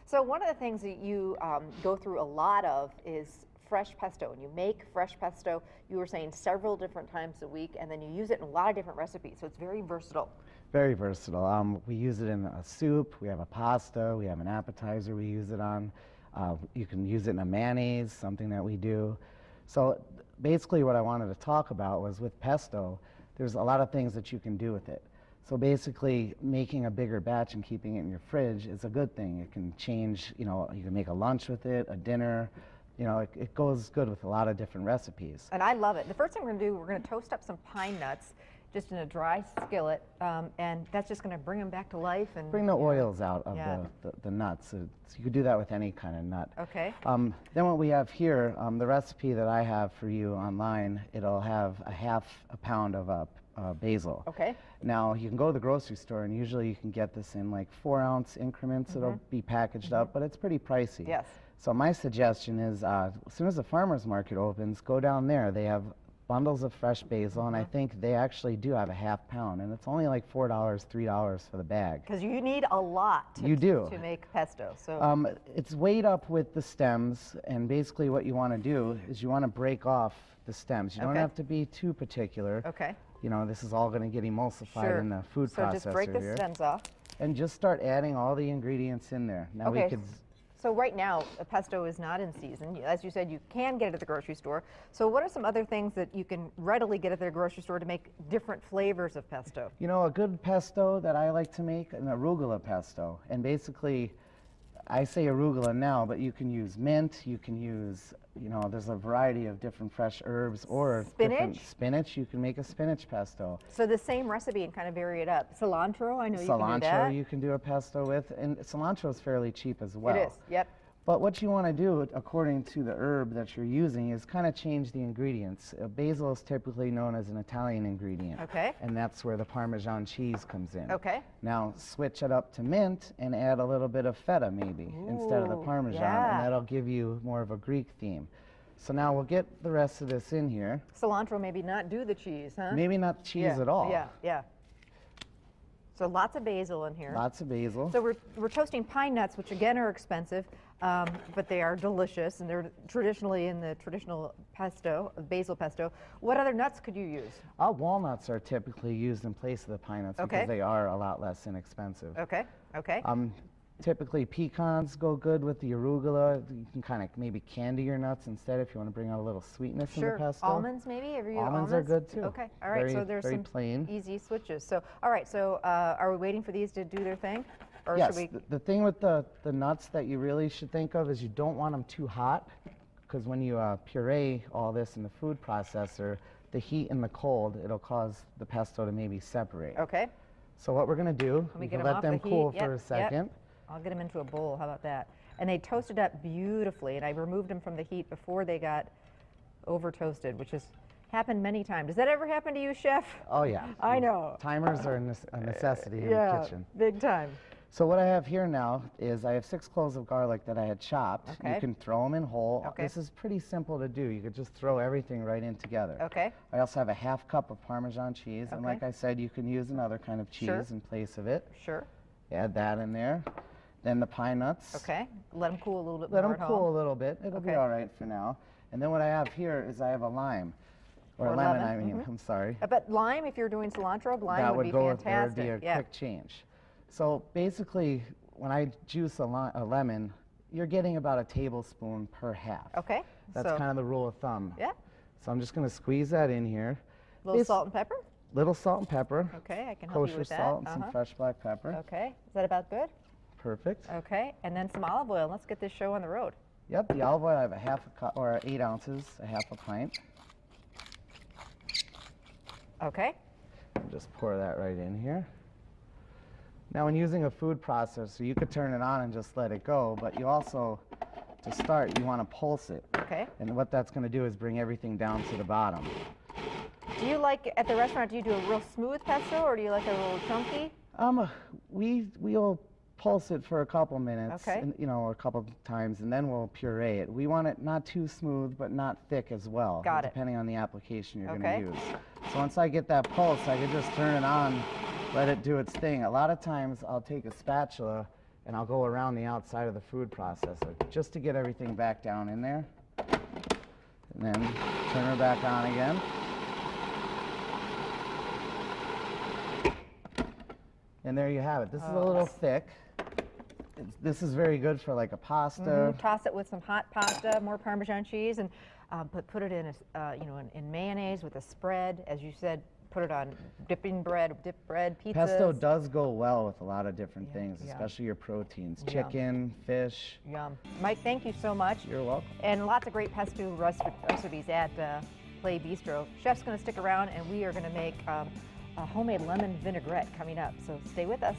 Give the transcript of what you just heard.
So one of the things that you go through a lot of is fresh pesto. And you make fresh pesto, you were saying several different times a week, and then you use it in a lot of different recipes. So it's very versatile. Very versatile. We use it in a soup, we have a pasta, we have an appetizer we use it on. You can use it in a mayonnaise, something that we do. So basically what I wanted to talk about was with pesto, there's a lot of things that you can do with it. So basically making a bigger batch and keeping it in your fridge is a good thing. It can change, you can make a lunch with it, a dinner. It goes good with a lot of different recipes. And I love it. The first thing we're going to do, we're going to toast up some pine nuts just in a dry skillet, and that's just going to bring them back to life. And bring the oils out of the nuts. So you could do that with any kind of nut. Okay. Then what we have here, the recipe that I have for you online, it'll have a pound of basil. Okay. Now you can go to the grocery store and usually you can get this in like 4-ounce increments. It'll be packaged up, but it's pretty pricey. Yes. So my suggestion is as soon as the farmer's market opens, go down there. They have bundles of fresh basil, and I think they actually do have a half pound, and it's only like $4, $3 for the bag. Because you need a lot to make pesto. So it's weighed up with the stems, and basically what you want to do is you want to break off the stems. You don't have to be too particular. Okay. This is all going to get emulsified in the food processor here. So just break the stems off. And just start adding all the ingredients in there. Now we could. So right now, pesto is not in season. As you said, you can get it at the grocery store. So what are some other things that you can readily get at the grocery store to make different flavors of pesto? A good pesto that I like to make, an arugula pesto. And basically, I say arugula now, but you can use mint, you can use, there's a variety of different fresh herbs or spinach. You can make a spinach pesto. So the same recipe and kind of vary it up. Cilantro, I know you can do that. Cilantro you can do a pesto with, and cilantro is fairly cheap as well. It is, yep. But what you want to do, according to the herb that you're using, is kind of change the ingredients. Basil is typically known as an Italian ingredient. Okay. And that's where the Parmesan cheese comes in. Okay. Now switch it up to mint and add a little bit of feta maybe instead of the Parmesan, and that'll give you more of a Greek theme. So now we'll get the rest of this in here. Cilantro maybe not do the cheese, huh? Maybe not cheese at all. Yeah. So lots of basil in here. Lots of basil. So we're toasting pine nuts, which again are expensive, but they are delicious, and they're traditionally in the traditional pesto, basil pesto. What other nuts could you use? Walnuts are typically used in place of the pine nuts because they are a lot less inexpensive. Okay. Typically pecans go good with the arugula. You can kind of maybe candy your nuts instead if you want to bring out a little sweetness in the pesto. Almonds maybe? Almonds are good too. Okay, all right, so there's some easy switches. So, all right, so are we waiting for these to do their thing? Or yes, should we... the thing with the nuts that you really should think of is you don't want them too hot, because when you puree all this in the food processor, the heat and the cold, it'll cause the pesto to maybe separate. Okay. So what we're going to do, we can let them cool for a second. I'll get them into a bowl. How about that? And they toasted up beautifully, and I removed them from the heat before they got over toasted, which has happened many times. Does that ever happen to you, Chef? Oh yeah. I know. Timers are a necessity in the kitchen. Big time. So what I have here now is I have 6 cloves of garlic that I had chopped. Okay. You can throw them in whole. Okay. This is pretty simple to do. You could just throw everything right in together. Okay. I also have a ½ cup of Parmesan cheese, and like I said, you can use another kind of cheese in place of it. Sure. Add that in there. Then the pine nuts. Okay. Let them cool a little bit more. Let them cool a little bit. It'll be all right for now. And then what I have here is I have a lime. Or a lemon, I mean. I'm sorry. But lime, if you're doing cilantro, lime would be fantastic. That would be a quick change. So basically, when I juice a lemon, you're getting about a tablespoon per half. Okay. That's kind of the rule of thumb. Yeah. So I'm just going to squeeze that in here. A little salt and pepper? Little salt and pepper. Okay, I can help you with that. Kosher salt and some fresh black pepper. Okay. Is that about good? Perfect. Okay, and then some olive oil. Let's get this show on the road. Yep, the olive oil I have a ½ cup, or 8 ounces, a ½ pint. Okay. Just pour that right in here. Now when using a food processor, you could turn it on and just let it go, but you also, to start, you want to pulse it. Okay. And what that's going to do is bring everything down to the bottom. Do you like, at the restaurant, do you do a real smooth pesto, or do you like a little chunky? We'll pulse it for a couple minutes, okay. And, a couple times, and then we'll puree it. We want it not too smooth, but not thick as well. Got it. Depending on the application you're going to use. So once I get that pulse, I can just turn it on, let it do its thing. A lot of times I'll take a spatula and I'll go around the outside of the food processor just to get everything back down in there. And then turn her back on again. And there you have it. This is a little thick. This is very good for like a pasta. Toss it with some hot pasta, more Parmesan cheese, and put it in, in mayonnaise with a spread. As you said, put it on dip bread, pizzas. Pesto does go well with a lot of different things, especially your proteins, chicken, fish. Yum. Mike, thank you so much. You're welcome. And lots of great pesto recipes at Play Bistro. Chef's going to stick around, and we are going to make a homemade lemon vinaigrette coming up. So stay with us.